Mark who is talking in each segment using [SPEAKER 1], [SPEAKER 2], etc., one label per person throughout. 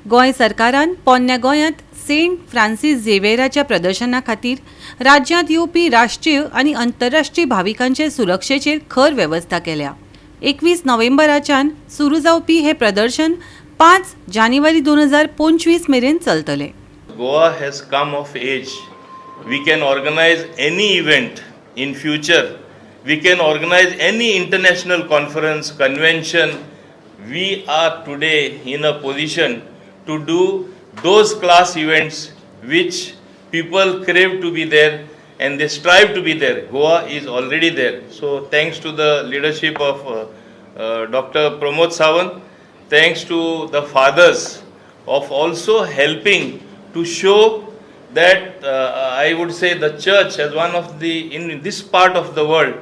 [SPEAKER 1] गोंय सरकारान पोन्न्या गोंयांत Saint Francis झेवियराच्या प्रदर्शना खातीर राज्यांत येवपी राष्ट्रीय आनी आंतरराष्ट्रीय भाविकांचे सुरक्षेचेर खर वेवस्था केल्या। 21 नोव्हेंबराच्यान सुरू जावपी हे प्रदर्शन 5 जानेवारी 2025 मेरेन चलतले।
[SPEAKER 2] Goa has come of age. We can organize any event in future. We can organize any international conference, convention. We are today in a position to do those class events which people crave to be there and they strive to be there. Goa is already there. So thanks to the leadership of Dr. Pramod Sawant, thanks to the fathers of also helping to show that I would say the church as one of the, in this part of the world,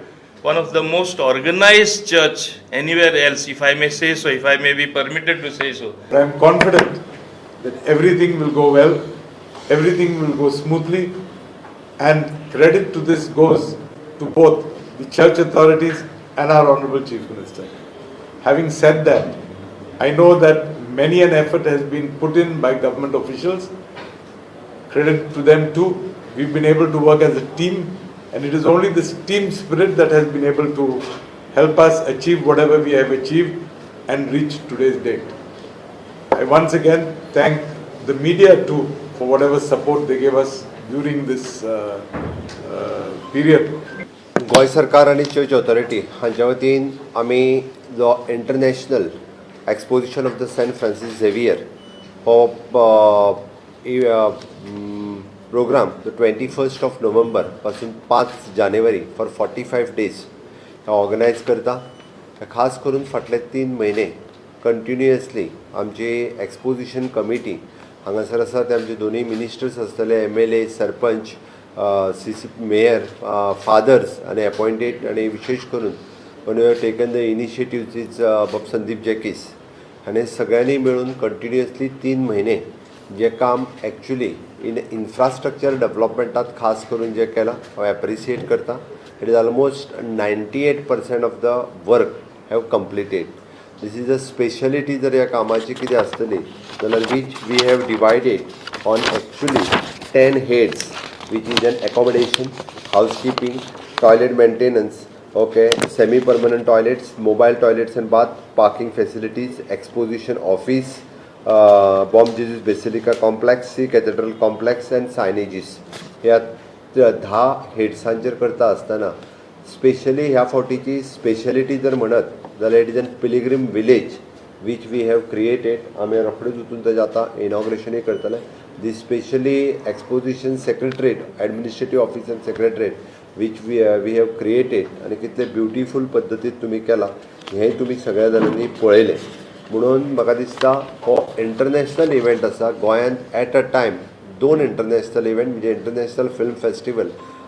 [SPEAKER 2] one of the most organized church anywhere else, if I may say so, if I may be permitted to say so.
[SPEAKER 3] I am confident that everything will go well, everything will go smoothly, and credit to this goes to both the church authorities and our Honorable Chief Minister. Having said that, I know that many an effort has been put in by government officials. Credit to them too. We've been able to work as a team, and it is only this team spirit that has been able to help us achieve whatever we have achieved and reach today's date. I once again thank the media too for whatever support they gave us during this period.
[SPEAKER 4] Goa सरकार आणि church authority हांच्या वतीन आमी जो international exposition of the Saint Francis Xavier हो programme 21 of November पासून 5 जानेवारी for 45 days organise करता। खास करून फाटले 3 म्हयने कंटिन्युअसली आमची एक्सपोजिशन कमिटी हांगासर आसा ते आमचे दोनूय मिनिस्टर्स आसतले, MLA, sarpanch, CC mayor, fathers आणि अपॉइंटेड, आणि विशेष करून one have taken the initiative is Bab Sandeep Jacques हांणी सगळ्यांनी मेळून कंटिन्युअसली 3 म्हयने जे काम एक्चुअली इन इन्फ्रास्ट्रक्चर डेव्हलपमेंटात खास करून जे केलां हांव एप्रिशिएट करता। It is almost 98% of the work have completed. This is a speciality जर ह्या कामाची कितें आसतली जाल्यार which we have divided on actually 10 heads which is an accommodation, housekeeping, toilet maintenance, okay, semi-permanent toilets, mobile toilets and bath, parking facilities, exposition office, Bomb Jesus Basilica complex, C Cathedral complex and signages. ह्या 10 हेड्सांचेर करता आसतना specially ह्या फावटीची speciality जर म्हणत जाल्यार it is an pilgrim village which we have created. आम्ही रोखडेच उठून तेजें आतां इनॉग्रेशनूय करतले. The specially exposition secretariat, administrative office and secretariat which we have created आनी कितले ब्युटिफूल पद्दतीन तुमी केला हें तुमी सगळ्या जाणांनी पळयलें। म्हणून म्हाका दिसता हो इंटरनॅशनल इव्हेंट आसा गोंयांत at a time 2 international event म्हणजे इंटरनॅशनल फिल्म फेस्टिवल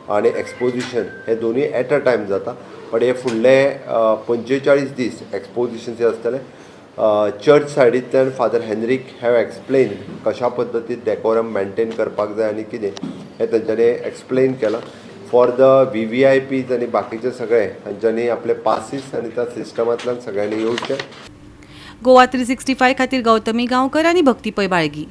[SPEAKER 4] आणि एक्सपोजिशन हे दोन्ही एट अ टायम जाता। बट हे फुडले 45 दीस एक्सपोजिशन जे आसतले चर्च सायडींतल्यान फादर हेनरीक हॅव एक्सप्लेन कशा पद्दतीन डेकोरम मेंटेन करपाक जाय आनी कितें हें तेंच्यांनी एक्सप्लेन केलां। फॉर द VVIPs आनी बाकीचे सगळे हांच्यांनी आपले पासीस आनी त्या सिस्टमांतल्यान सगळ्यांनी येवचें।
[SPEAKER 1] गोवा 365 खातीर गौतमी गांवकर आनी भक्ती पै बाळगी।